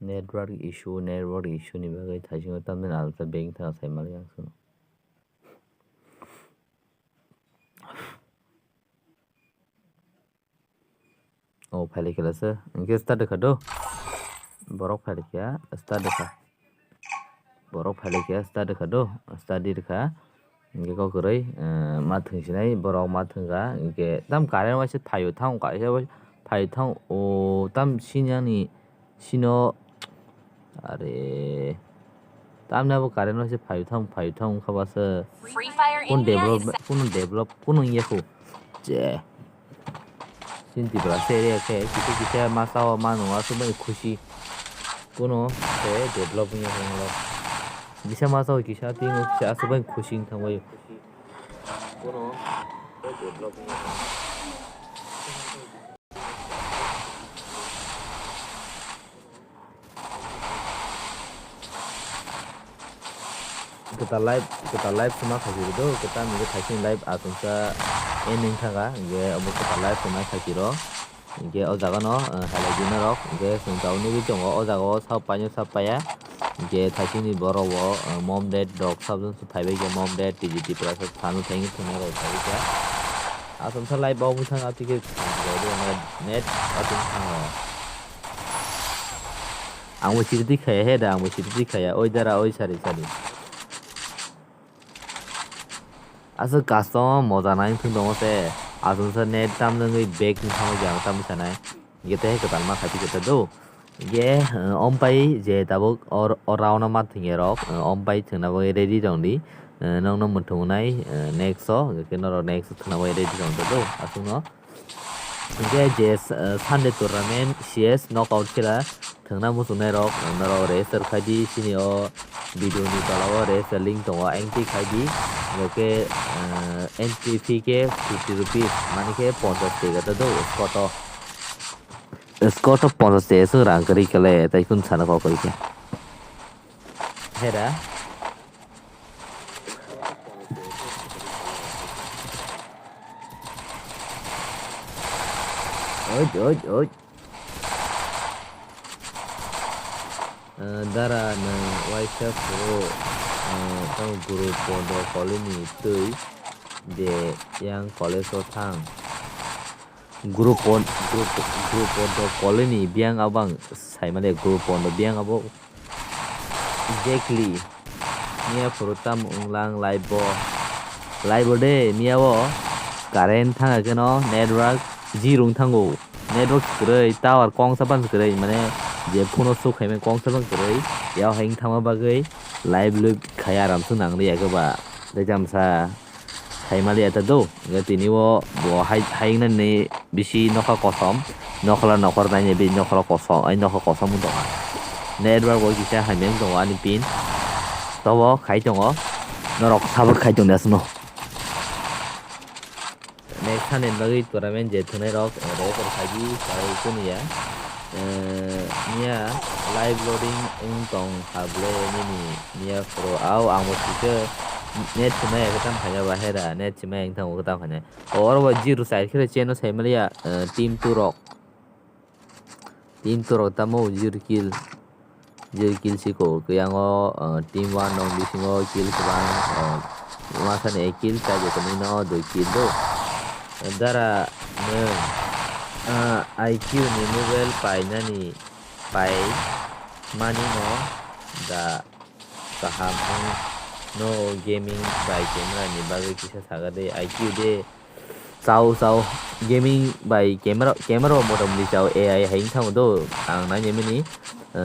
network issue ni bagai thajing tamden alta bank tha sai mal yang suno oh phale kelasa engke start khado borok phale kya start kha borok phale kya start khado study kha engke ko koroi ma thingsinai borok ma thingga engke tam karen wase phayo thang ka phayo thang o tam sinyani sino are tamna bo karen wase phayo thang khabasa develop kun ye ko je sinti bra seria ke kite masa ma no asu mai khushi kuno se develop ni honglo bisa masa kisa tingo kisa asu mai khushi thangoi kuno se develop ni kita live sama khajiro do kita mi thaisin live asunsa ening thaga ge obo kita live sama khajiro ge o jaga no halajina rok ge sungtauni bi tongo o jaga o sapaya ge thaisin ni boro wo mom dad dog sabjun su phaibe ge mom dad tgt plus thanu thangi thune ro thaiga asunsa live bo mu thanga tike net atun thanga angmo chirti khaya he da angmo chirti khaya oi dara oi sari asa custom moza nai thung dong se asunsa net tam ngai bag ni thang jang tam sanai gete he katal ma khati gete do ge ompai je tabuk or rauna ma thinge rok ompai thina bo ready dong di nong no muthung nai next so ke no next thina bo ready dong do asuno ge je Sunday tournament CS knockout khela thangna musu nai rok naro racer khadi sini o video ni talawa racer link dong angti khadi oke entry fee ke 50 rupees mani ke 50 tega to do scot 50 te su rang kari kale tai kun sana ko koi ke hera oj dara na waisa pro tang guru pondo colony tui de yang college o thang guru pondo colony biang abang saimale guru pondo biang abo exactly nia protam unglang live de nia bo current thang ageno network jirung thango network grei tower kong saban grei mane je phono so khaime kong saban grei yaw hang thama bagai live loop khaya ram su nang ria ba de jamsa khaimali ata do ge tini wo bo hai na ne bisi nokha kosom nokhala nokor na ne bi nokhala kosom ai nokha kosom do network wo kisa haimeng do ani pin to wo khai tongo norok sabur khai tong dasno next time bagi tournament je thunai rok ro ko khaji sai kunia nia live loading tong hable nia pro au amo tike net chime ka tam khanya ba hera net chime thang ka tam khanya or wa zero side khre cheno saimalia team turok tamo zero kill siko kyango team 1 nong bisingo kill kubang masan e kill ta je kamino do kill do dara ne IQ ni mobile pai nani pai mani no da saham no gaming by camera ni bagai kisa saga de IQ de sau gaming by camera modem li sau AI haing thang do ang na nyemi ni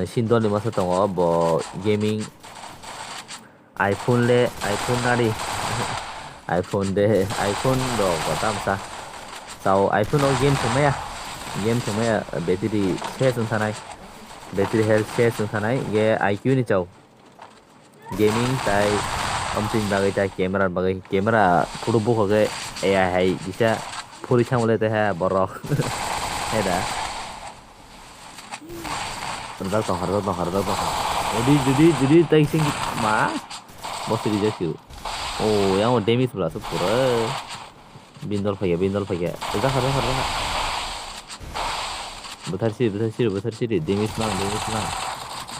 sindol ni masa tongo bo gaming iPhone nari iPhone do kotam sa sau iPhone o game thumaya battery health share sun thanai ge IQ ni chau gaming tai omting bagai ta camera photo book ge AI hai bisa phuri chamole te ha borok heda tanda to harda jadi tai sing ma bosi di jasiu oh yang damage pula so pura bindol phaya udah harda betar sih damage mang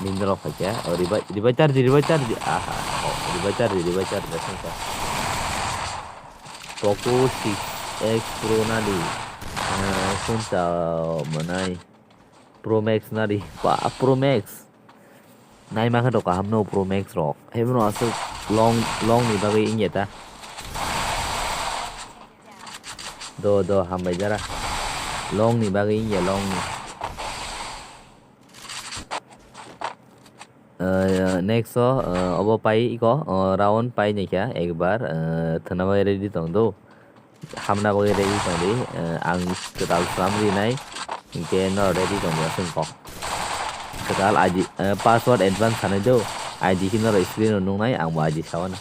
민들어 갈게. 리바이 자르지. 아하. 리바이 자르다 생각. Poco 6X Pro na đi. Phone chào mà này Pro Max na đi. Wow, Pro Max. Nay mang cái đồ cả hàm no Pro Max rồi. Hay nó sẽ long ni bagay inye ta. Do HAMBAI jara. Long ni bagay inye long ni. Next अब पाई को round पाई नहीं क्या एक बार थना वगैरह ready तो दो हमना वगैरह ready तो दे आंग कताल सामरी नहीं इनके न रेडी तो दे सुन को कताल आज पासवर्ड एडवांस थाने दो आज की न स्क्रीन नुंग नहीं आंग आज सावन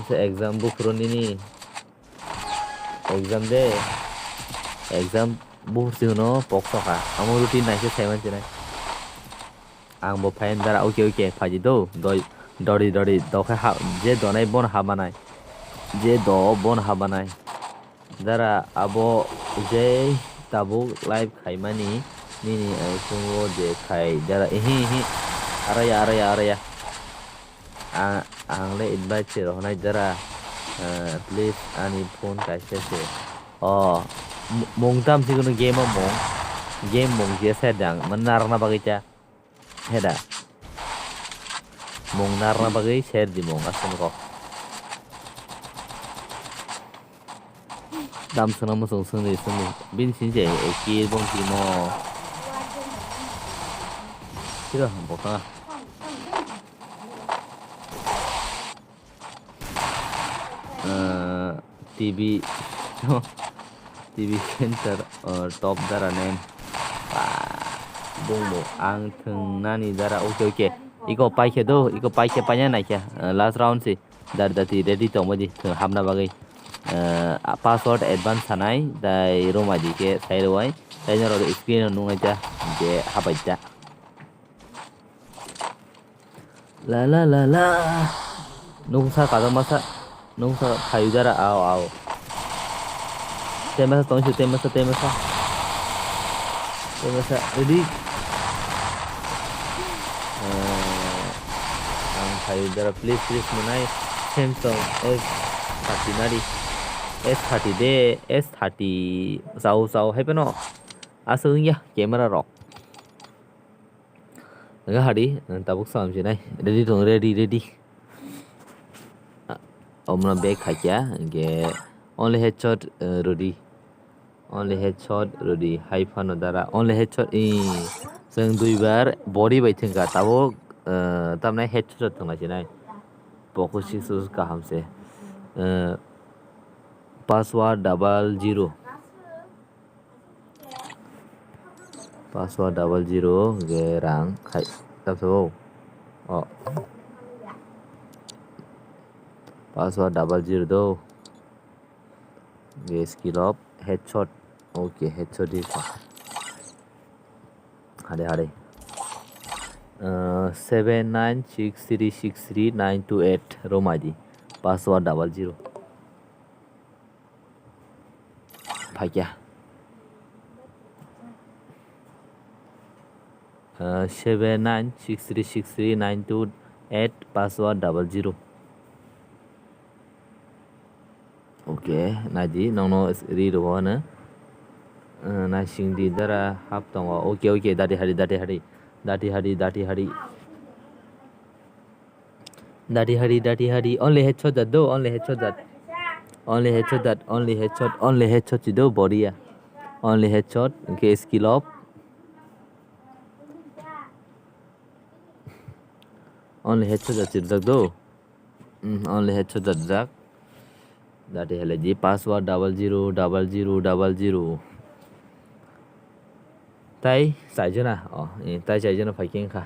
से एग्जाम बुक रोनी नी एग्जाम बुक से नो पॉक्स का हम रूटीन नहीं से सेवन से नहीं आं बो फाइन दारा ओके फाजी दो दड़ी दखे हा जे दनाय बन हाबानाय जे द बन हाबानाय दारा आबो जे ताबो लाइव खाइमानि निनि सुंगो जे खाइ दारा एहि आराया आंले इनभाइट से रहनाय दारा प्लीज आनि फोन काइसे से मंगताम सिगुनु गेम मं जे सेदां मन नारना बागैता हेदा mong narna bagay share di mong asan ko dam sana mo sung ni sung bin sin je ki bong ki mo kira bo ka TV center top dara name bung ang thung nani dara okay इको पाइके दो eco पाइके पाया ना क्या last round से दाती ready तो मुझे हमना बागै पासवर्ड एडवांस थानाय दाय रोमाजी के साइड वाय दाय जरो स्क्रीन नुंगाय जा जे हाबाय जा ला नुंसा कादा मासा नुंसा फायु आओ तेमसा रेडी फायु जरा प्लीज मुनाय Samsung S30 नारी S30 दे S30 जाऊ है पेनो आसुंगिया कैमरा रॉक नगा हाडी ताबुक सामजे नाय रेडी ओमना बैक खाकिया गे only headshot ready हाई फानो दारा only headshot जों दुई बार बडी बायथिंगा ताबो तमने हेडशॉट थंगा जिनाय पोको 6 गाहाम से पासवर्ड 00 गे रां खाय तबसो पासवर्ड 00 दो गे skill of headshot okay headshot दी हाडे 79636392 रोमाजी पासवर्ड 00 भाग्या 79636392 पासवर्ड 00 ओके नाजी नोनो रीड होना ना सिंगदी दरा हाफ दङ ओके दाटी हाडी only headshot that do only headshot do body ya only headshot okay skill up only headshot that do only headshot that दाटी हेले जी पासवर्ड 00 ताई साइजना ताई साइजना फाइकिंग खा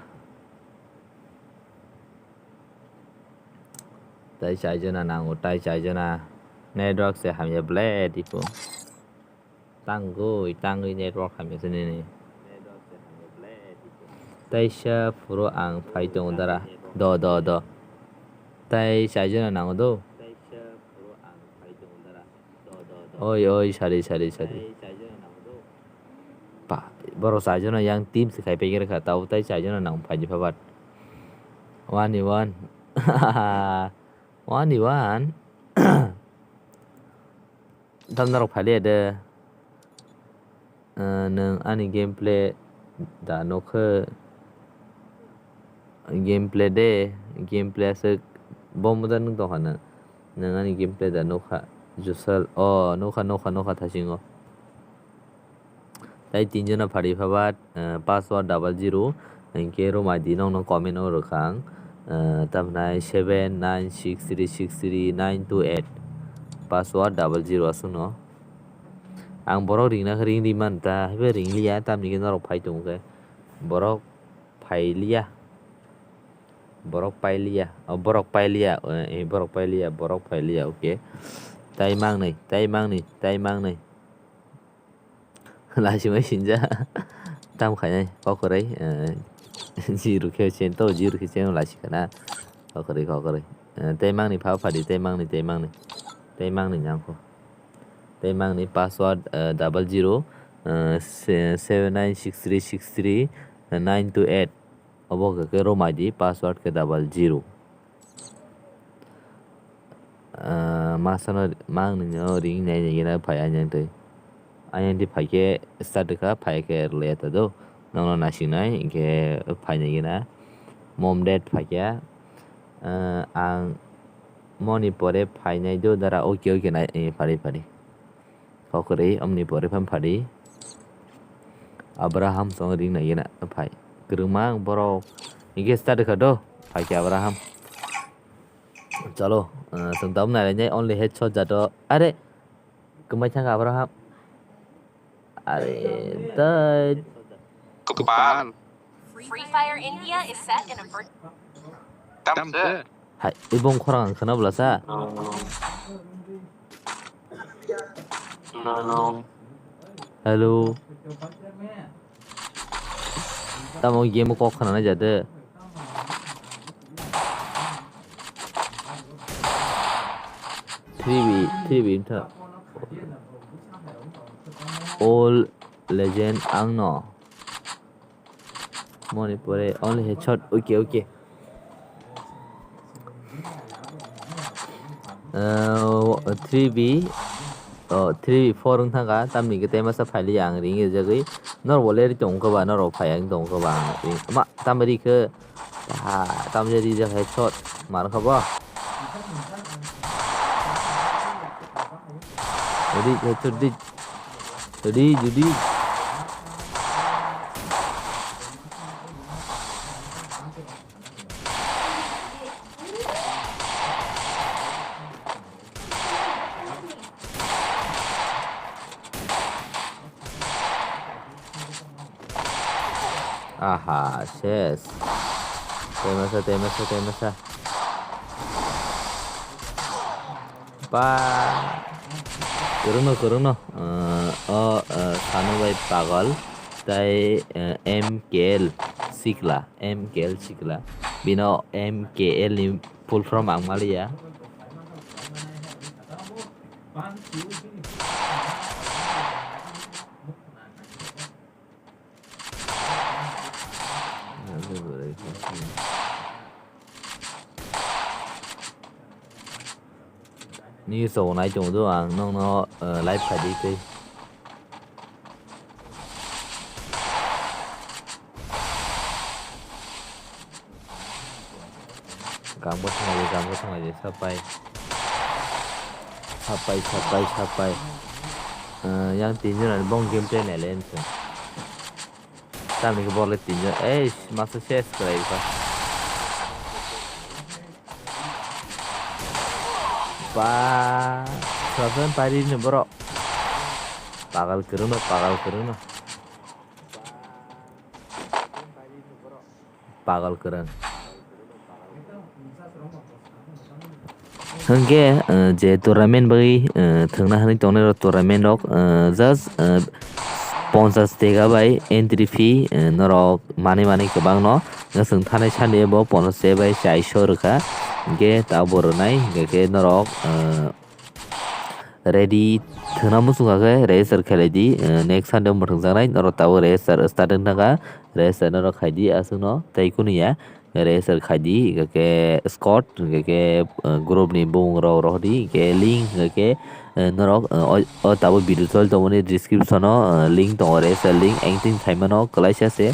ताई साइजना नांगो ताई साइजना नेटवर्क से हम ये ब्लेड इको तांगो नेटवर्क हम से ने ताई शा पुरो आं फाइटों दरा दो ताई साइजना नांगो दो ओय सारी पा borok sajona yang team sekai pegir kha tau tai sajona nang phaji phabat 1v1 1v1 tamnarok phali de nang ani gameplay da nokho gameplay de gameplay se bomda nung to hana nang ani gameplay da nokha jusal nokha thasingo tai tinjona phari phabat password 00 ke roma di nong comment o rokhang tamnai 7963639228 password 00 asuno ang borok ringna ring di man ta hebe ring liya tamni ke norok phai tongke borok phailia borok pailia okay tai mang nei lasimai sinja tam khainai kokorai jiru khe chen to jiru khe chen lasikana kokorai tai mang ni pha phadi tai mang ni nyangko tai mang ni password 00 7963639228 obo ke roma di password ke 00 masano mang ni ring nai gina phai anyang tai ayang di phai start ka phai ke leta do nong nasinai ke phai ni gina mom dad phai ya ang moni pore phai nai do dara okay nai phari kokorai omni pore pham phari abraham song ring nai gina phai kerumang borok ike start ka do phai ke abraham chalo sengtam nai nai only headshot jato are kemai chang abraham are tai Kupan. Free Fire India is set in a Tamse. hai ibong khorang khana blasa No. hello tamo game ko khana na jade 3v inter all legend angno money pore only headshot okay 3v 3v4 ung thanga tamni ke tema sa phali yang ring e jagi nor wole ri tong ko ba nor phayang tong ko ba ring ma tamri ke tamjeri ja headshot mar khaba jadi headshot jadi aha yes temasa pa Kuruno Sanubai Pagal tai MKL Sikla bino MKL ni full from Angmalia như số này chúng tôi nó lấy phải đi cái cảm ơn thằng này sắp bay yang tin như là bong game play này lên rồi tam này cái ball lên tin như master chess cái này pa saben pari ni bro pagal keruno hangge je tournament bagi thangna hani tonero tournament rok just 50 tega bai entry fee norok mani kebang no ngasung thanai sane bo 50 bai 400 ruka ge ta bornai ge norok ready thona musung aga racer khailadi next sunday muthung jangnai noro tabo racer start naga racer noro khaidi asungno tei kunia racer khaidi ke scott ke group ni bung rok di ke link ke norok o tabo video chol tongoni description o link tongo racer link engting thaimano klaisa se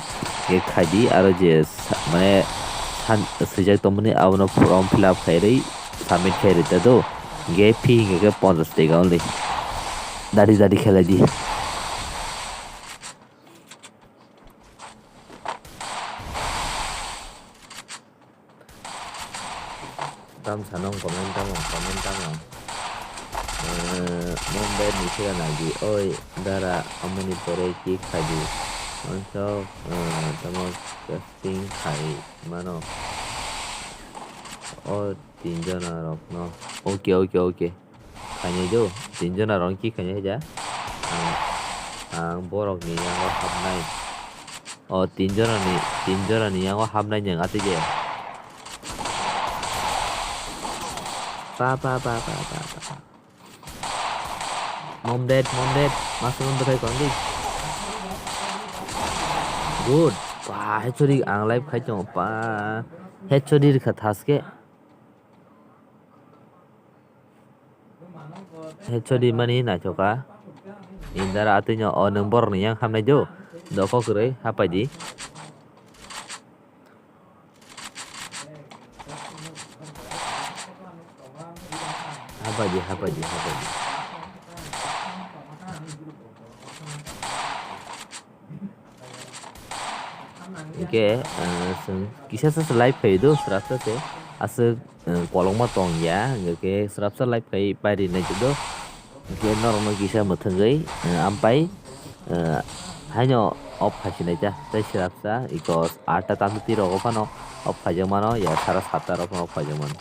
ke khaidi aro je mane sijak tongmani abono form fill up khairei submit khairei tado ge fee ke 50 টাকা only দাঁড়ি খেলা দি tam sanong komen tamo Mumbai ni sila lagi oi dara amuni pore ki khaji onso tamo casting khai mano o tinjana rok no okay kanya jo tinjana rong ki kanya ja ang borok ni yang o hamnai o tinjana ni yang o hamnai yang ati je pa mom dead masuk untuk kai kong di good pa hechori ang live khai chong pa hechori ka thaske hechori mani na choka indara atunya o nombor ni yang hamnai jo doko kure apa ji apa ji oke kisah live kai do serasa se asa kolong ma tong ya oke serasa live kai pari na judo oke normal kisah mathungai ampai hanyo off khasina ja tai serasa ikos 8 ta tamti rogo pano off khajamano ya sara 7 rogo off khajamano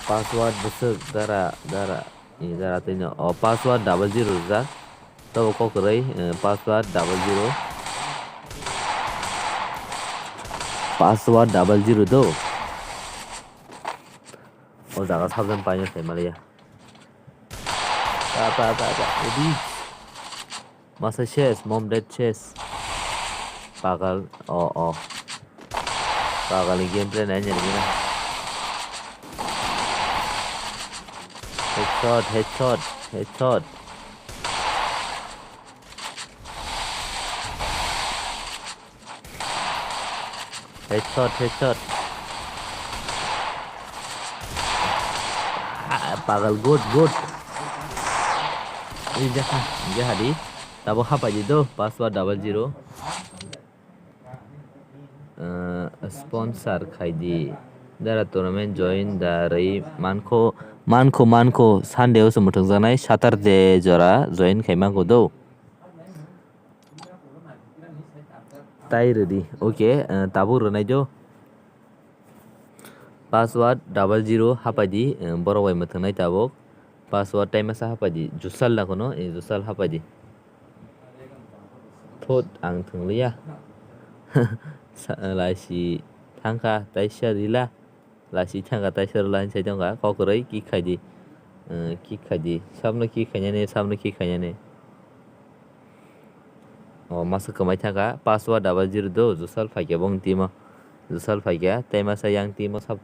password besar dara ini dara tanya password 00 za to ko krai password 00 password 00 do o daga sabdan paño sai malia apa edi masa chess mom dead chess pagal pagal gameplay nanya gini headshot headshot pagal good ini jahat di tabo apa aja tuh password 00 sponsor khaidi dara tournament join dari manko Sunday o sumuthung janai Saturday jora join khaimango do tai ready okay tabu runai jo password 00 hapadi borowai mathungnai tabok password time sa hapadi jusal la kono jusal hapadi thot ang thunglia lasi thangka taisha rila lasi thangka taisha rila sai jongga kokorai ki khaidi sabno ki khanya ne o masa kamai thangka password 00 do jusal phage bong timo jusal phage tema sa yang timo sab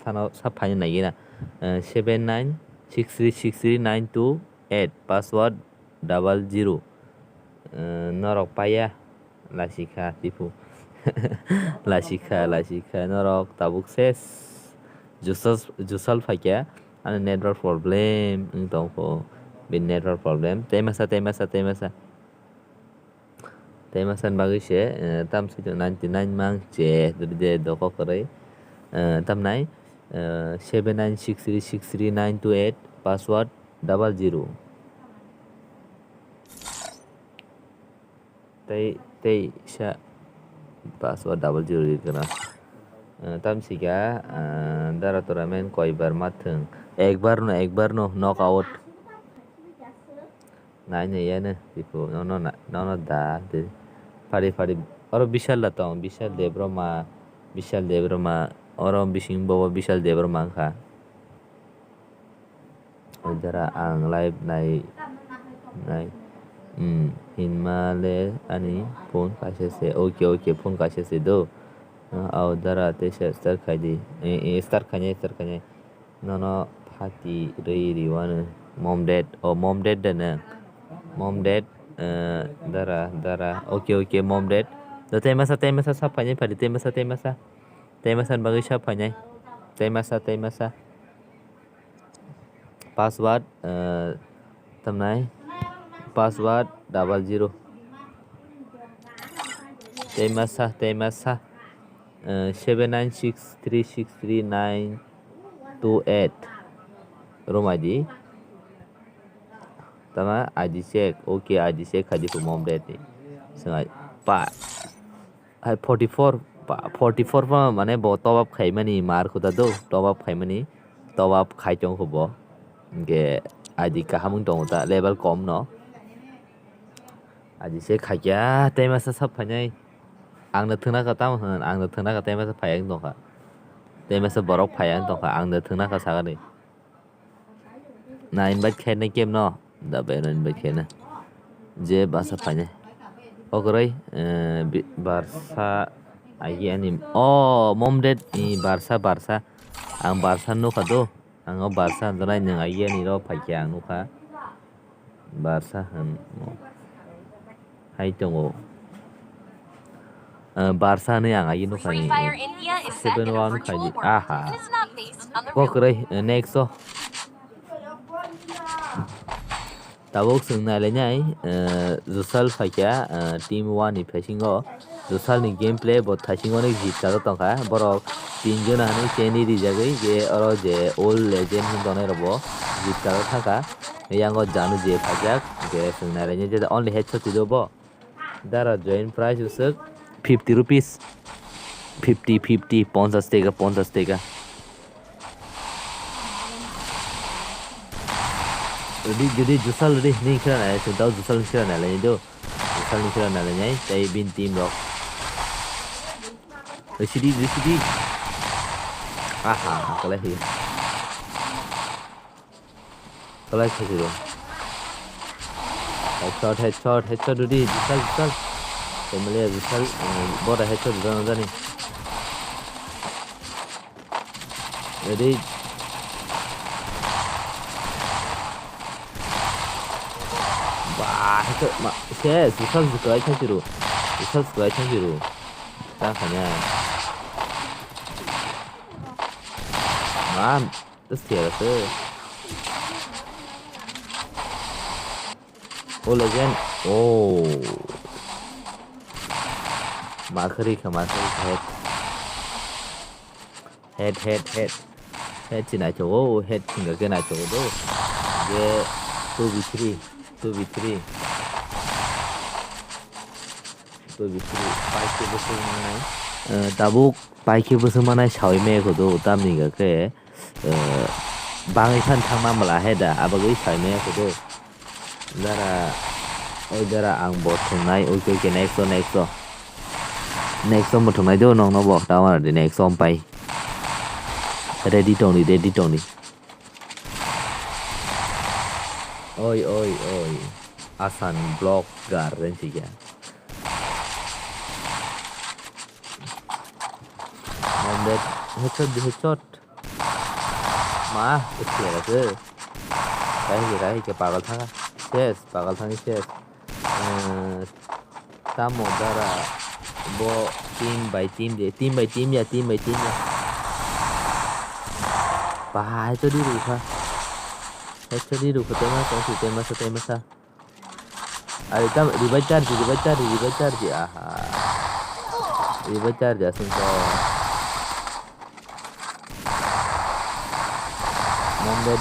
phani nagina 79636392 password 00 norok paya lasika tipu lasika norok tabuk ses jusal phage ana network problem tongko bin network problem temasan bagi se tam si 99 mang che de doko kore tam nai 79636392 password 00 tei sha password 00 dikena tam siga dara tournament koibar mathung ekbar no knockout nanya ya ne tipo no da de pari oro bishal debroma oro bising bobo bishal debroma kha Jara ang live này hin ma le ani phone kaise okay phone kaise do au dara te start khai di start khanye no party ri wan mom dad na mom dad dara okay mom dad do temasa sa phanye phadi temasa bagi sa phanye temasa password tamnai password 00 temasa 796363928 Romadi tama ID check okay ID check khadi pu mom dad ni sangai pa 44 pa mane bo top up khaimani mar khuda do top up khaimani top up khai chong khubo ge ID ka hamung dong ta level kom no ID check khaya temasa sap phanyai angno thungna ka tam han angno thungna ka temasa phayang dong kha temasa borok phayang dong kha angno thungna ka sagani na invite khen na game no da be no invite khen na je basa phanyai ograi barsa agi ani mom dad ni barsa ang barsa no kha do ang barsa drai nang agi ani ro phayang no kha barsa han hai tongo barsa ni ang agi no kha Free Fire India is set in a 7-1 virtual khai world and is not based on the real world. ograi next tabok sungna le nyai zusal phakya team 1 ni facing zusal ni gameplay bo thasing onek jit ka tongkha borok tinjon ani cheni ri jagai je oro je old legend hin donai robo jit ka thaka yango janu je phajak ge sungna le nyai je only headshot do dara join price usuk 50 rupees 50 50 tega jadi jusal ni kira na sedau jusal kira na le do jusal ni kira na le nyai tai bin team rock Rishidi kalah hi do headshot di jusal kemudian jusal boda headshot do na ni jadi itu saya susah sekali cantiru tak hanya terus dia legend markeri head cina cowok head tinggal kena cowok tuh dia 2v3 5k bosu manai tabuk 5k bosu manai sawi me ko do tamni ga ke bangai than thangma mala heda abagoi sawi me ko do dara ang bot thungnai okay next mo thungnai do nong no bok tawar de next on pai ready toni oi asan block garden sih ya Mombet headshot mah itu ya ke kayak ke pagal thang ses tamo dara bo team by team ya bah itu di rupa temasa ada tam dibacar langsung ke Mombet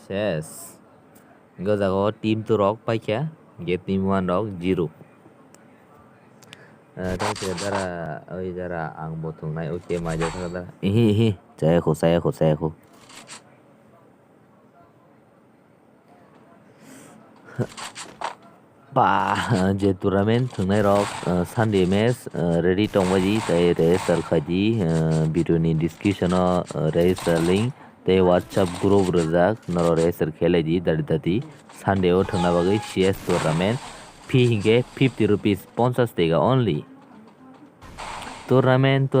ses enggak jago team tu rock pai kya ge team 1 rock 0 dara ang botung nai okay maja thada saya ko Ba je tournament thungnai rok Sunday match ready tongbaji tei register khaidi video ni description o register link tei WhatsApp group rwjak noro register khelai dati Sunday o thungna bagui CS tournament fee hingke 50 rupees 50 taiga only tournament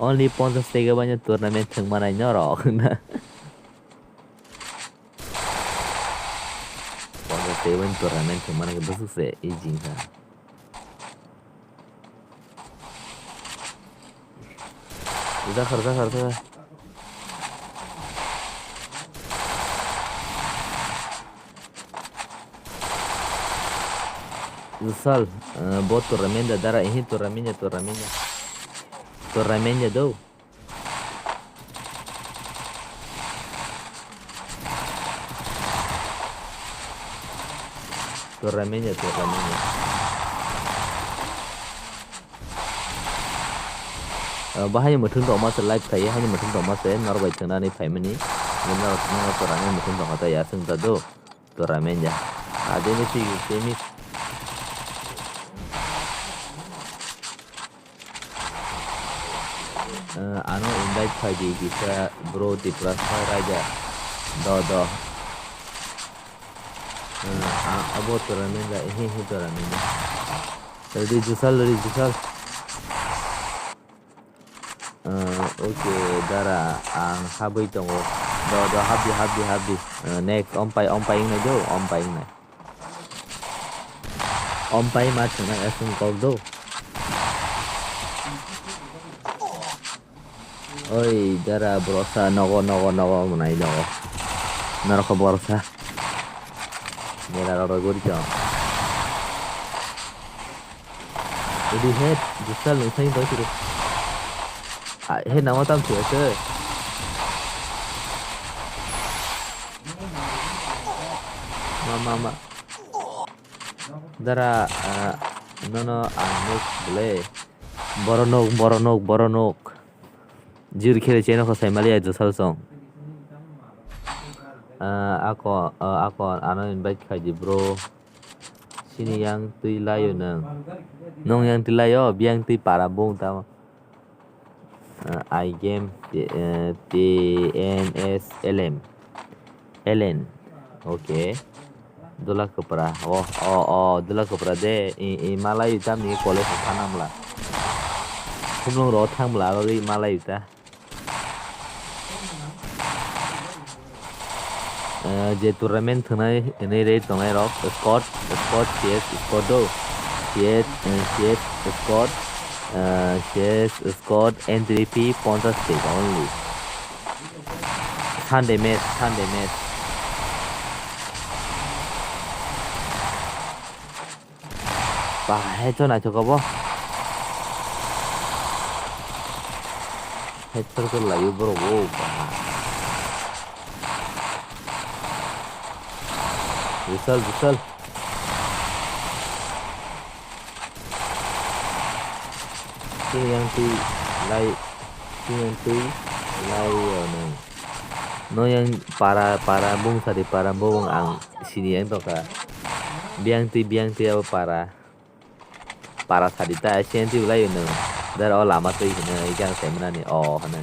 only 50 taiga banya tournament thungmanai norok Seven tournament mana ke besok se izin kan. Udah. Usal, buat tournament darah ini tournamentnya do. Tournament. Bahaya mutung dok mas live kaya hanya mutung dok mas norbai cina ni family ni norbai tournament mutung dok kata ya sengta do tournament ya. Ada ni sih temis. Ano invite kaya kita bro di prasma raja do. Abo tournament da ini tournament. Ready jusal. Okay, dara ang HAMBAI tongo. Do happy. Next ompai na do ompai na. Ompai ma thuna asung kok do. Oi, dara brosa nogo munai do. Naroko brosa. Nera ro gurjo. Jadi head jusal nu sai do siru. Head nama tam sih ke. Mama. Dara no anok boleh. Boronok. Jir kira channel ko sai malia jusal song. Ako ano invite kaji bro sini yang tui layo nong yang tui layo biang tui para bong tama I game TNS LN okay dola kepra dola kepra de Malay tam ni college tanam la kumlong ro thang la bagi Malay ta je tournament thunai ini rate tongai rok squad CS squad entry fee 50 stake only Sunday match 해줘 나 저거 봐 해처를 라이브로 보고 Busal. Sini yang tu lai no yang para bung ang sini yang tu ka biang tu apa para sadita asian tu lai no dar lama tu ini ikan semana ni hana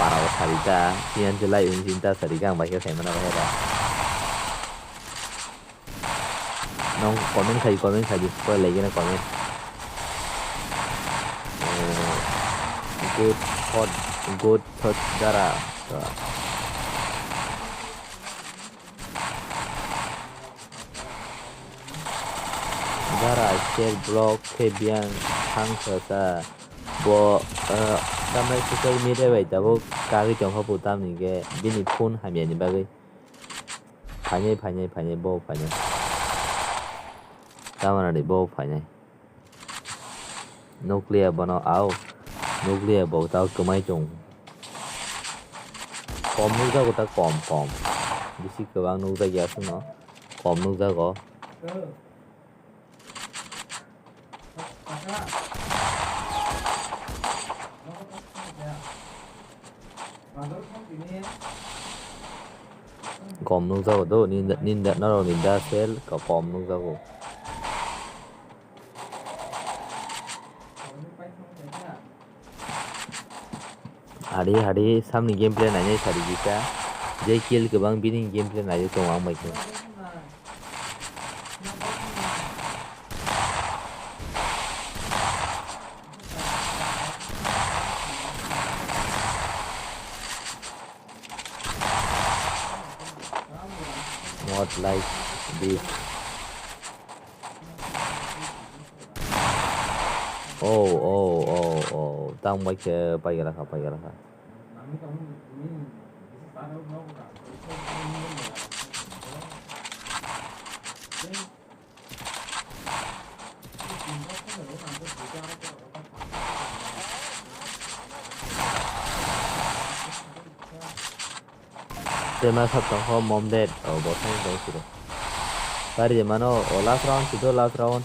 para sarita sian jelai cinta sarigang baca saya mana bahaya nong komen khai ko lagi na komen good thought dara share blog kebiang hangsa bo Kamai social media vậy tao cái trong họ phụ tam những cái bên này phun hay miền bao cái phải nhảy bô phải nhảy tao mà để bô phải nhảy nuclear bọn nó áo nuclear bộ tao cứ mấy chung com nước ra của tao com đi xí cơ bang nước ra giá xuống nó com nước ra có Kom nung jago do ninda naro ninda sel ka kom nung jago. Hari samni gameplay nanya sari kita. Jai kill kebang bini gameplay nanya tu ang mai tu. Not like this. Oh. Tang mai ke pai gara ka. Tema sabtang ho mom dead. Oh, botang dong sudah. Pari je mano. Oh, last round sudah last round.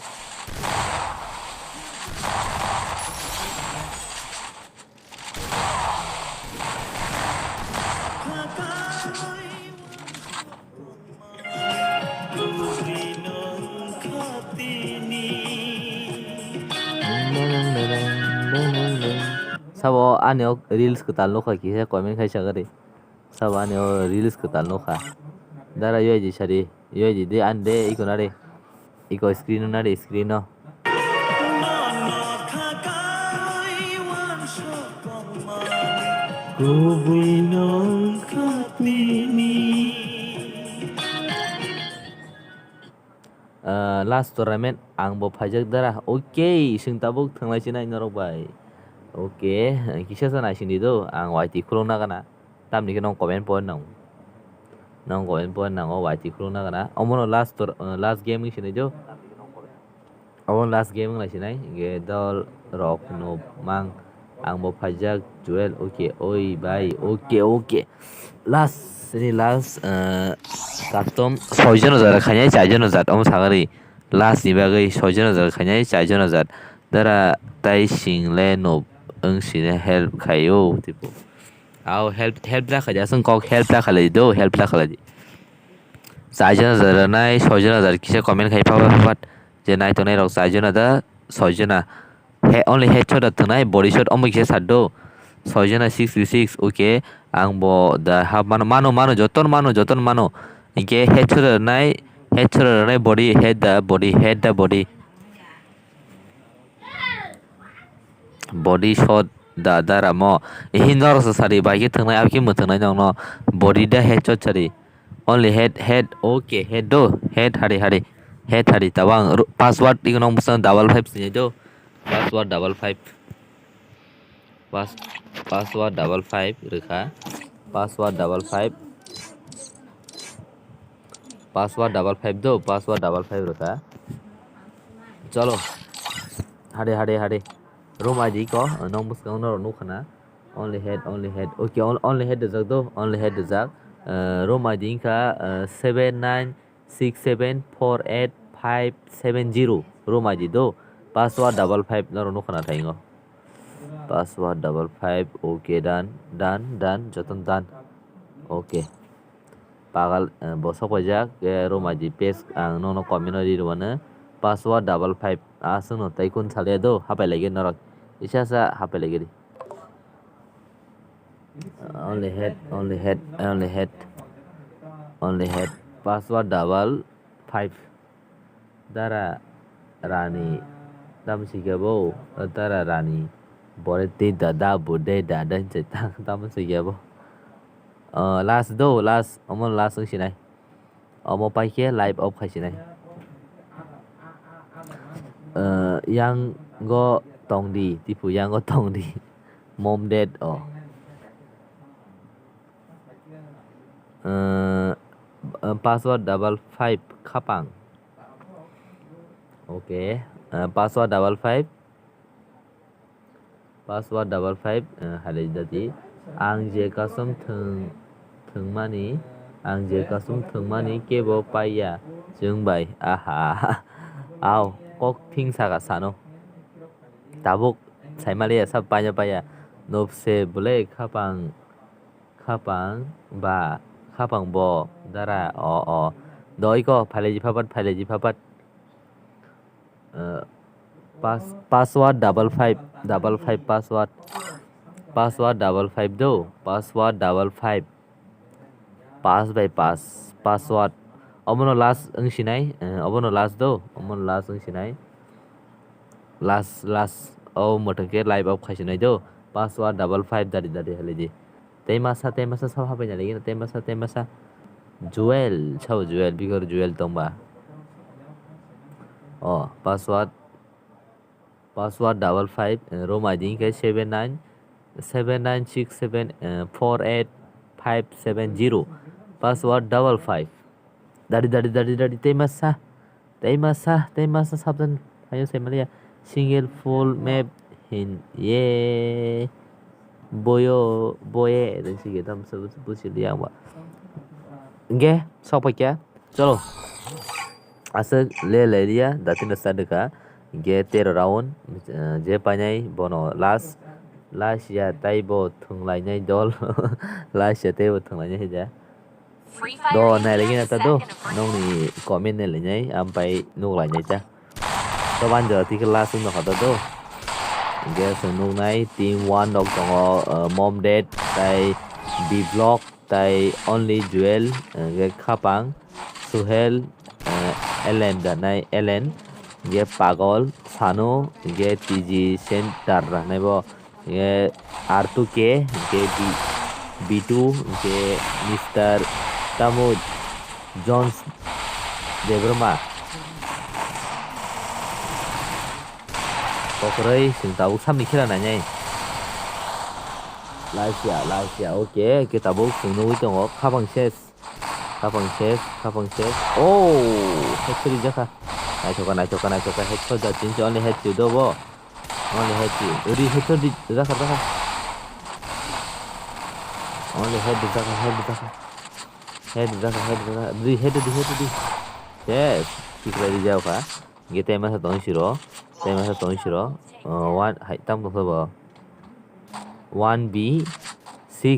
Sabo aneo reels ketal lo kaki saya komen kai sagari. Sabo aneo reels ketal lo ka. Dara yo ji sari yo ji de ande iko nare. Iko screen nare screen no. Last tournament ang bo phajak dara. Okay, sing tabuk thanglai china inorok bai. Okay, kisah sana sini tu ang YT kurung na kana. Tam ni kenong komen pon nong. Nong komen pon nong o YT kurung na kana. Omono last game ni sini jo. Omon last game ni sini. Ge dol rock no mang ang bo phajak juel. Okay, oi bai. Okay. Last sini last custom 6,000 khanya 4,000 om sagari. Last ni bagai 6,000 khanya 4,000. Dara tai sing le no ang sini help kayo tipo. Aw help la khaja sang kok help la khala do help la khala di. 4,000 nai 6,000 kisa comment khai pa je nai to nai rok 4,000 6,000 he only headshot atnai body shot om kisa saddo 6,000 6 okay ang bo da have mano joton mano ke headshot nai body head the body shot da dara mo hinor sa sari bagi thangnai abki muthangnai no body da headshot sari only head okay head do head hari tawang password ignong busan 55 sini do password 55 password 55 rekha password 55 do password 55 rekha chalo hade room ID ko nong buskang no khana only head okay only head the do only head the room ID ka 7967485570 room ID do password 55 no khana thaingo password 55 okay done joton done okay pagal bosok pajak room ID paste ang no community wana password 55 asano taikun chale do hapai lagi norok isa sa hapai lagi di only head password 55 dara rani dam sigabo dara rani boreti dada bude dada cetang dam sigabo last omon last sinai omo paike live off khasinai yang go tongdi tipu yang go tongdi mom dead password 55 kapang okay password 55 halai dati ang je kasum thungmani kebo paya jungbai aha aw kok thing saga sano tabuk saimale sab paya nopse bole khapang Khapang ba Khapang bo dara o doi ko phaleji phapat password 55 password 55 do password 55 pass by password omono last ang sinai omono last do omono last ang sinai last oh motoke live up khasinai do password 55 dari haleji temasa sab habai nalegi na temasa jewel chau jewel bigor jewel tongba password 55 room ID ke 7967485570 password 55 dari temasa sabdan ayo semalia single full map hin ye boye dan sige tam सब पूछ लिया हुआ गे सब क्या चलो asa le liya datin sadaka ge 13 round je panai bono last ya taibo thunglai nai dol last ya taibo thunglai nai ja Free Fire do India nai lagi na is ta do second of nong ni comment ne le nai am pai nu lai nai ja to ban giờ thì cái last no khata do ge so nu nai team 1 dog tong mom dead tai b block tai only jewel ge khapang suhel Ellen danai Ellen ge pagol sano ge tg center ranai bo ge r2k ge b2 ge mr tamud jones debrma kokrai sing tabu samni khela nai Lasia okay kita bu sunu tongo khabang ses oh headshot jaka naitoka headshot da chinch only headshot do bo only headshot uri headshot jaka only head jaka head yes kikla di jauh ka gete masa tong shiro one hai tam to bo 1b6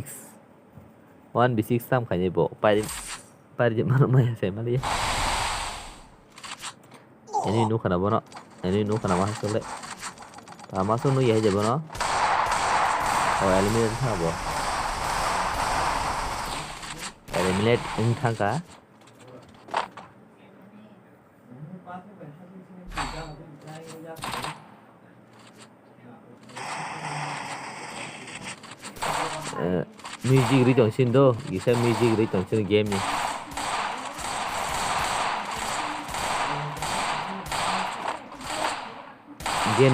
tam khanye bo pari mana maya semalia ini nu kana bono masuk le masuk nu ya aja bono eliminate tha bo eliminate ing thangka music ri tongsin do gisa music ri tongsin game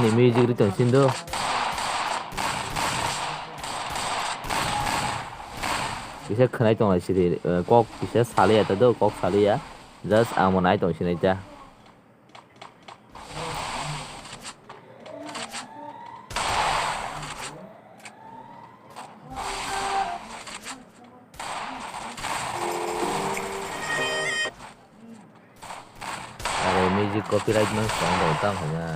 ni music ri tongsin do gisa khanai tong siri kok gisa sale ya do kok sale ya just amonai tongsin aja music copyright mang song đầu tam hả nha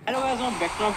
Hello guys, I'm back from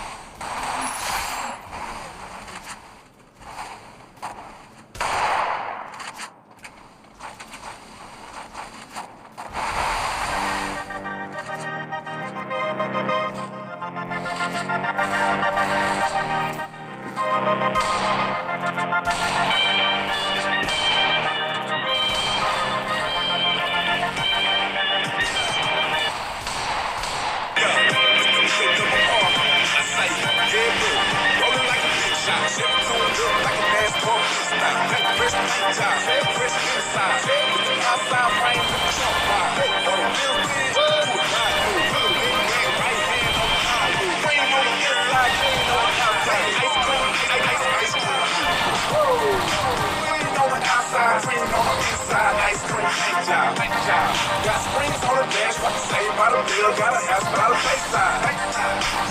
got springs on the dash, what to say by the bill, got a house by the bayside.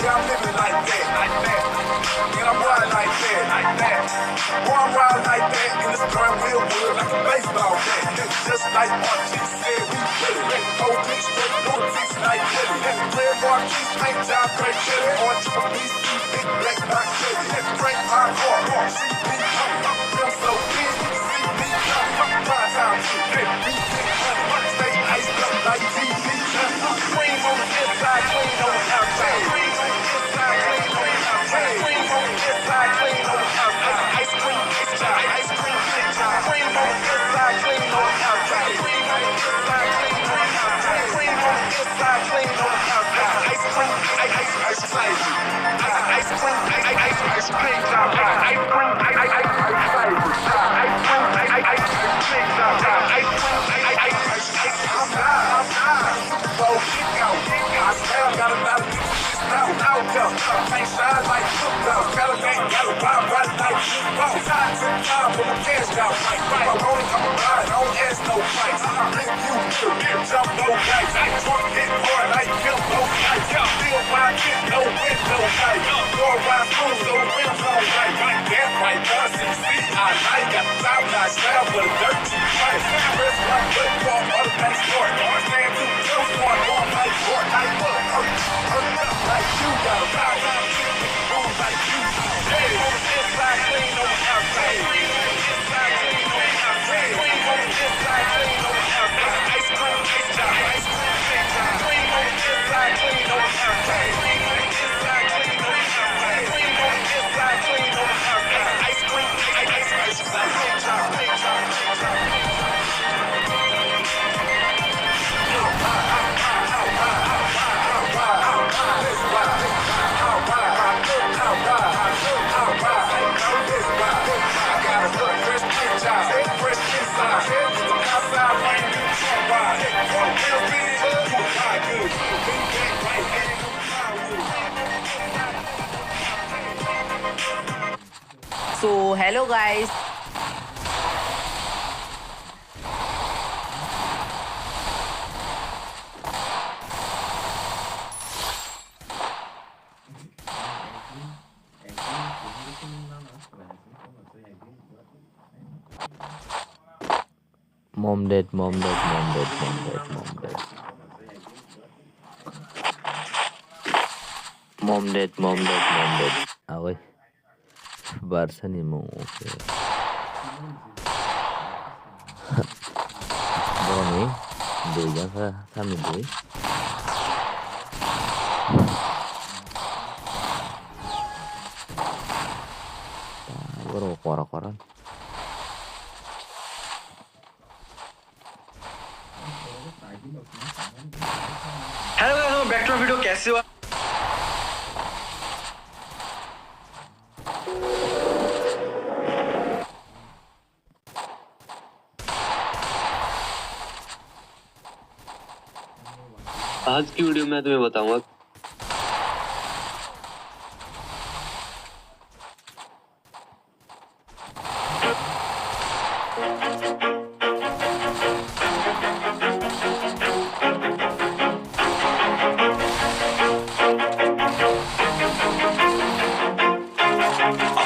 Yeah, I'm living like that. And I'm riding like that. Boy, I'm riding like that, in the stern wheel wood like a baseball bat. Just like like one. She said we ready. Old bitch straight, no six like Billy. Red marquee, paint job, great chili. Orange for BC, big black box chili. Frank hardcore, she be coming. Feel so big, see me coming. Prime time, we big money. Stay iced up like TV. Cream on the inside, clean on the outside. Cream on the inside, clean on the outside. Cream on the inside, clean on the outside. Ice cream, ice cream, cream on the inside, clean on the outside. Cream on the inside, clean on the outside. Cream on the inside, clean on the outside. Ice cream, ice cream, ice cream, ice cream, ice cream, can't shine like football. Caliban got a wild body like football. Time to time, but my cash out right. I'm rolling, I'm a ride, I don't ask no price. If you will, jump no dice. I drunk hit hard like Bill no dice. Feel my kid, no window light. Door ride smooth, so the rims on right. Right there, right there, CC, I like. Got the top notch style, but a dirt cheap price. Wrist like football, automatic sport. Stand too close, on like court. Like look, hurry up like you got a ride. Like you, hey, inside clean on the outside. Inside clean on the outside. Clean on the inside, clean on the outside. Ice cream, ice job, ice cream, ice job. Clean on the inside, clean on the outside. Clean on the inside, clean on the outside. Clean on the inside, clean on the outside. Ice cream, ice job, ice job, ice job. So hello guys. Mom dead, mom dead, mom dead, mom dead, mom dead. Mom dead, mom dead, mom dead. Away. Barsa ni mo. Okay. Boni, dui ka kami dui. Baru korak-korak. Hello guys, back to video. कैसे हो? आज की video में तुम्हें बताऊंगा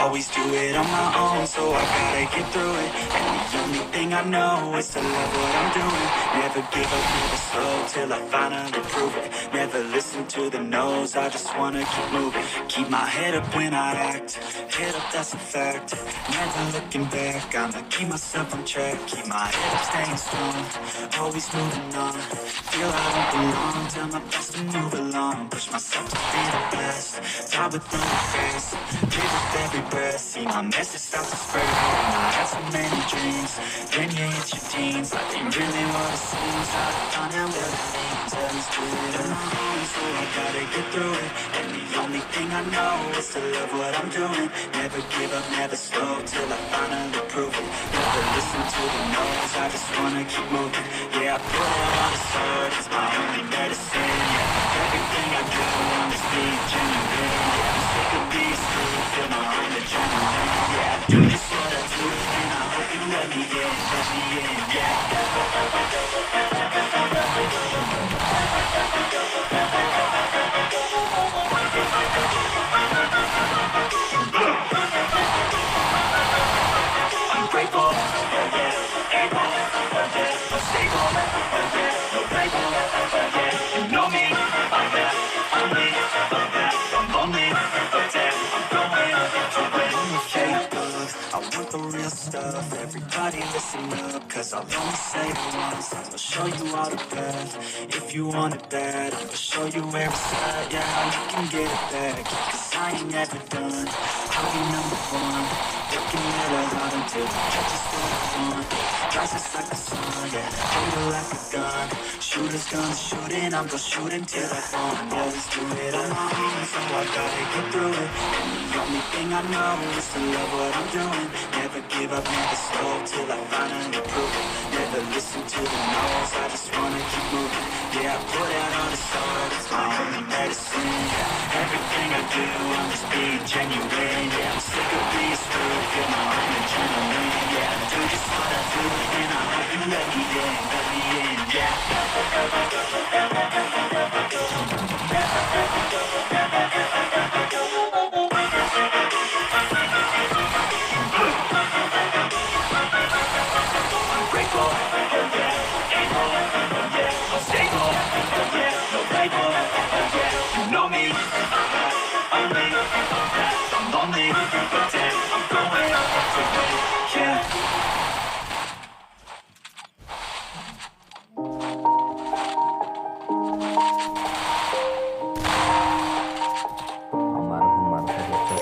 Always do it on my own, so I gotta get through it. And the only thing I know is to love what I'm doing. Never give up, never slow, till I finally prove it. Never listen to the no's, I just wanna keep moving. Keep my head up when I act, head up, that's a fact. Never looking back, I'ma keep myself on track. Keep my head up, staying strong, always moving on. Feel I don't belong, tell my best to move along. Push myself to be the best, die with no regrets. Live with every breath, see my message start to spread. And I had so many dreams, then you hit your teens. Life ain't really what it seems, I found out what it means. At least do it on my own, so I gotta get through it. And the only thing I know is to love what I'm doing. Never give up, never slow, till I finally prove it. Never listen to the no's, I just wanna keep moving. Yeah, I put it on the sword, it's my only medicine. Yeah, everything I do, I'm just being genuine. Yeah, I'm sick of being screwed, feel my own adrenaline. Yeah, I do this what I do, and I hope you let me in, yeah. I'm grateful, yeah, able, yeah, stay everybody listen up, cause I'll only say it once. I'll show you all the path. If you want it bad, I'll show you where it's at. Yeah, how you can get it back, cause I ain't never done. I'll be number one, looking at a lot until the judges what I want. Rises like the sun, yeah, hold it like a gun. Shooters gonna shoot and I'm gonna shoot until I fall. Always do it on my own, so I gotta get through it. And the only thing I know is to love what I'm doing. Never give up, never slow, till I finally prove it. Never listen to the no's, I just wanna keep moving. Yeah, I put out all the soul, it's my only medicine. Yeah, everything I do, I'm just being genuine. Yeah, I'm sick of being screwed, feel my own adrenaline. Yeah, I do just what I do, and I hope you let me in, yeah. I'm grateful, yeah, able, yeah, stable, yeah, no label, yeah, you know me, only, I'm lonely, but then I'm going, yeah. Almarhum saja.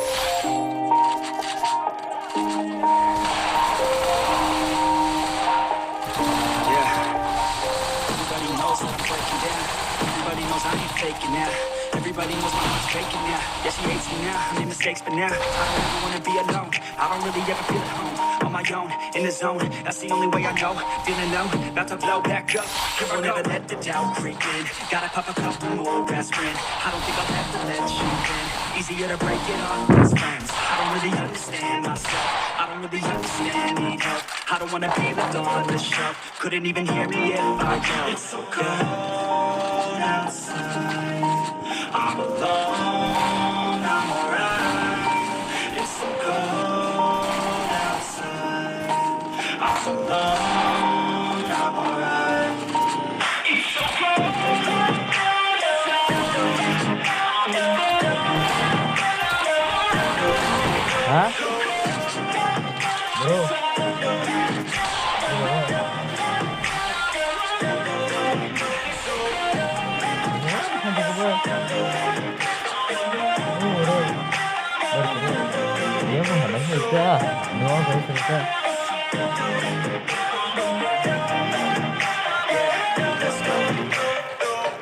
Everybody knows that I'm breaking down. Everybody knows I ain't faking now. Everybody knows my heart's faking now. Yeah, she hates me now. I made mistakes, but now I don't ever wanna be alone. I don't really ever feel at home. On my own, in the zone. That's the only way I know. Feeling low, about to blow back up. Won't ever let the doubt creep in. Gotta pop a couple more aspirin. I don't think I'll have to let you in. Easier to break it off best friends. I don't really understand myself. I don't really understand, need help. I don't wanna be left on the shelf. Couldn't even hear me if I yelled. It's so cold outside. I'm alone, I'm alright. It's so cold outside. I'm alone, I'm alright. It's so cold Hah? Bro. Dia menghalang saja. No, baik saja.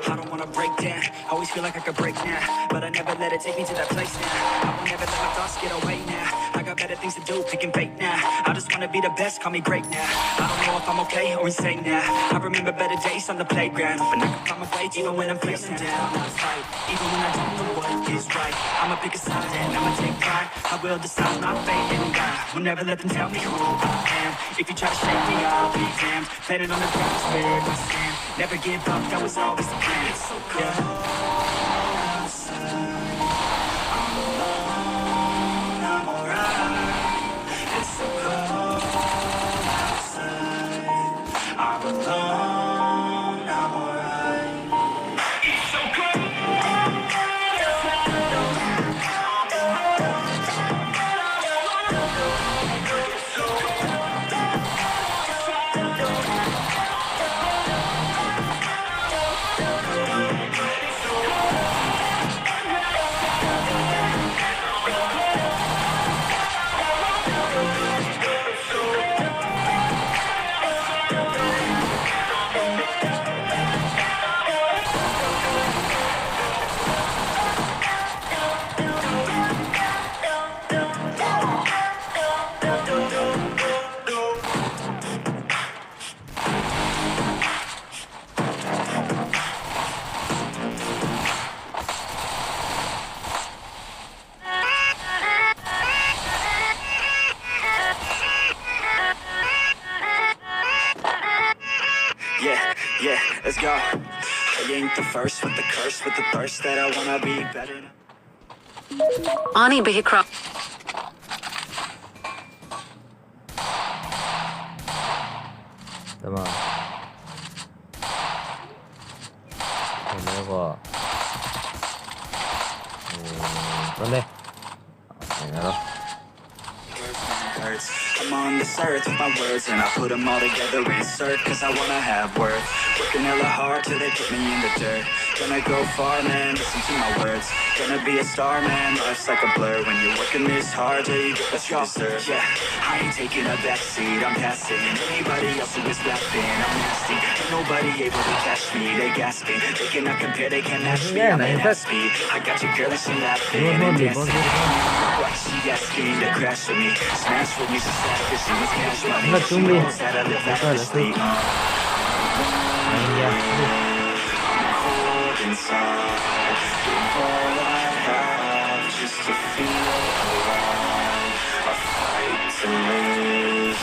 I don't wanna break down. Always feel like I could break now, but I never let it take me to that place now. I won't ever let my thoughts get away now. I got better things to do, picking fake now. I just wanna be the best, call me great now. I don't know if I'm okay or insane now. I remember better days on the playground, but I can find my way even when I'm facing down. I fight, even when I don't know what is right. I'ma pick a side and I'ma take pride. I will decide my fate and God will never let them tell me who I am. If you try to shake me, I'll be damned. Planted on the ground is where I stand. Never give up, that was always the plan. It's so cold outside. I'm alone, I'm alright. It's so cold outside. I'm alone, I'm alright. It's so cold Yeah, let's go. I ain't the first with the curse, with the thirst that I wanna be better. Ani Bihikra. Tamam. Merhaba. Boleh. Hurts. I'm on this earth with my words and I put them all together, insert, cause I wanna have worth. Working hella hard till they put me in the dirt. Gonna go far, man, listen to my words. Gonna be a star, man, life's like a blur. When you're working this hard till you get what you deserve. Yeah, I ain't taking a backseat, I'm passing anybody else who is rapping. I'm nasty, ain't nobody able to catch me. They gasping, they cannot compare, they can't match me. I'm at half speed, I got your girl and she laughing and dancing. Why she asking to crash with me? Smash with me, she's sad cause she was cash money. She knows that I live lavishly. I'm cold inside, give all I have just to feel alive. I fight to live.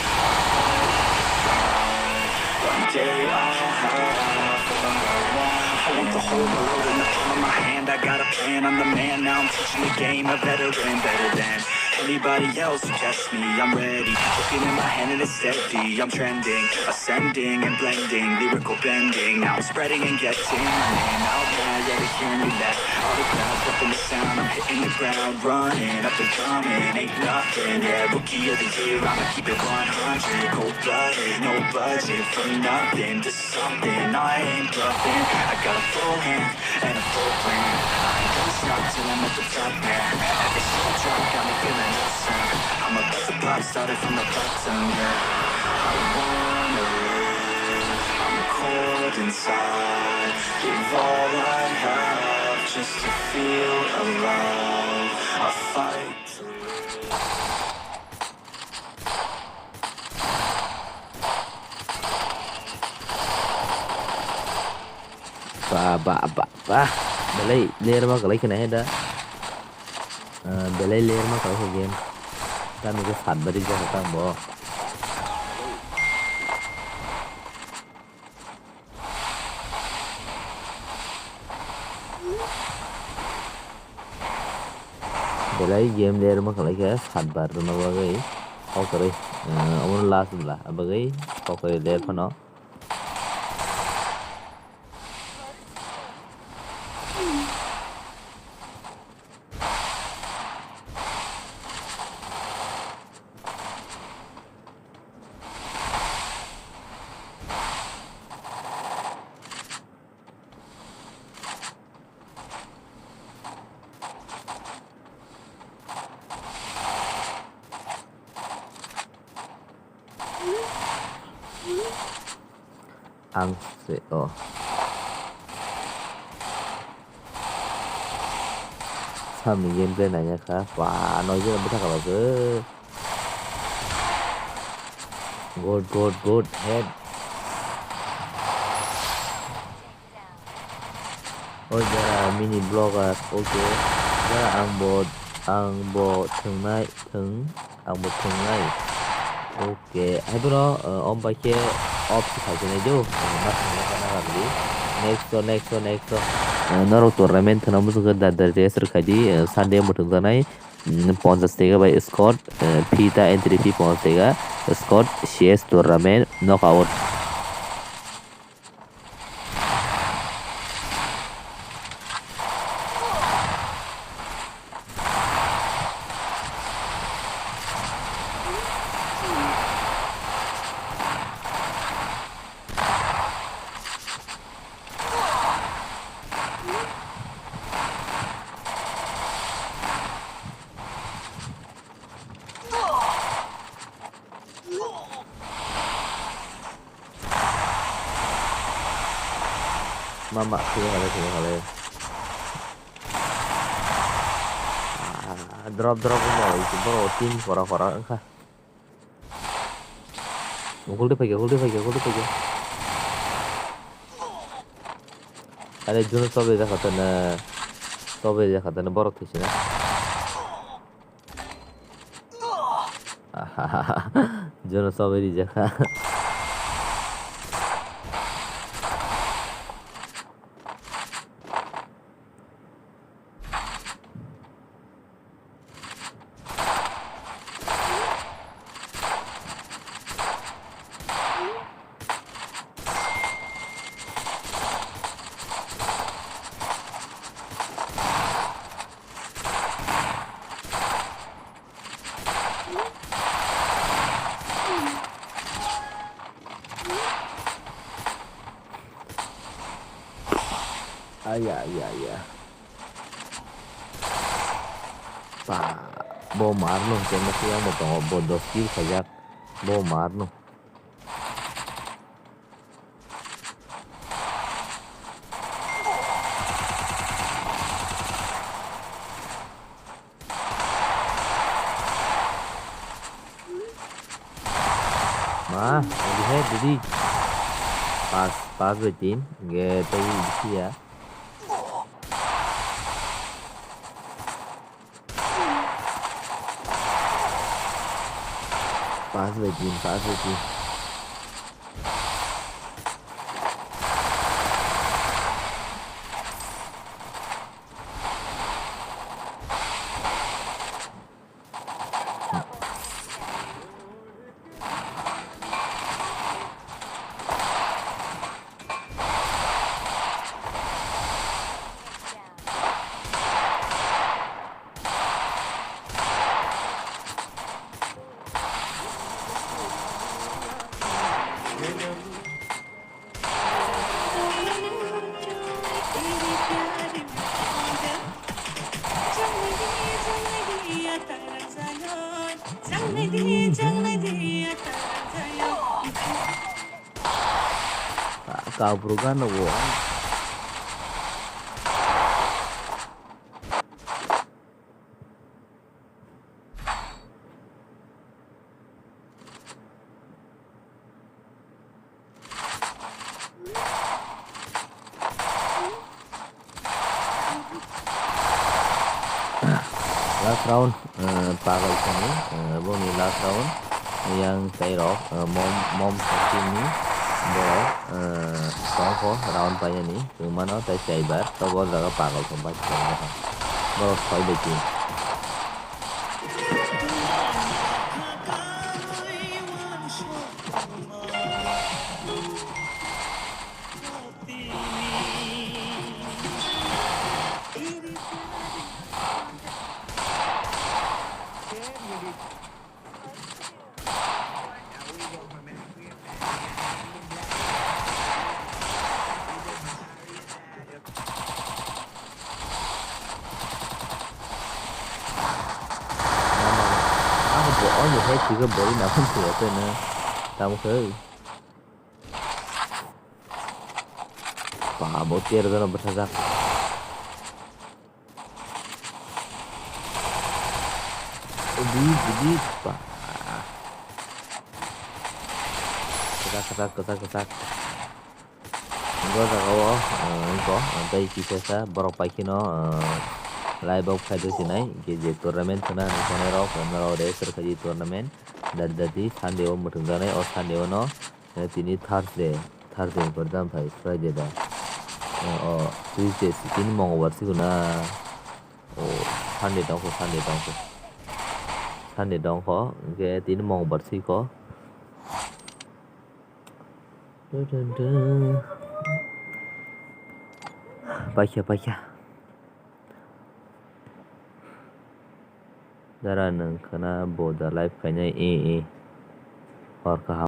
One day I'll have what I want. I want the whole world in the palm of my hand. I got a plan, I'm the man. Now I'm teaching the game, a veteran, better than anybody else who tests me. I'm ready, looking in my hand and it's steady. I'm trending, ascending and blending, lyrical bending. Now I'm spreading and getting my name out there. Yeah, they hearing me back. All the crowds loving the sound. I'm hitting the ground, running up and coming. Ain't nothing, yeah, rookie of the year. I'ma keep it 100, cold-blooded, no budget. From nothing to something, I ain't bluffing. I got a full hand and a full plan. I ain't gonna stop till I'm at the top, man. Every single drop got me feeling awesome. I'm about to pop, started from the bottom, yeah. I wanna live, I'm cold inside. Give all I have just to feel alive. I fight to Bah. Belai layer mah kalau kena ada. Belai layer mah kalau game. Kan itu saat beri jahat kan boh. Belai game layer mah kalau kaya saat baru nak bagai. Kau kere. Amun last lah. Bagai kau kere layer pun. Angse oh. Sao mình gameplay này nha khá. Wow, nói chứ là biết thật là cứ good head. Oh giờ mini blogger ok. Giờ là ang bộ thường nay ok. Hay bữa đó ông bài kia off phải cái này chứ. Next. Naro tournament na musu da racer khadi Sunday mutung zanai 50 tega by Scott Pita entry fee 50 tega Scott CS tournament knockout. Mama kali. Drop mau itu bro tim kora kah. Hold it pagi. Ada Juno sobe kata borok tu sih na. Juno sobe di jaga. Aya ya ya. Pa bo marno kena siang mo tong bo 10 kill kajak bo marno. Mà đi hết đi. Pass về team nghe tôi đi ya. Pass về team. Kau perugan lo. Last round pagal kami bumi last round yang kairok mom team ni bo songko round pa ni kumano tai saibar to bol daga pagal kompa bo khoi be team bỏ như thế chỉ có body nào không sửa thôi nè tao khơi pa bộ tiệt rồi nó bật ra đi pa kesak gua tahu ko tadi kisah berapa kino live of khai dosi nai je tournament kana kana ro de serkaji tournament dadi sunday o mutung janai o sunday o no tini thursday perdam bhai friday da o tuesday tini mongolbar siguna o sunday dong ko ke tini mongolbar si ko baca Garena karena border life kayaknya or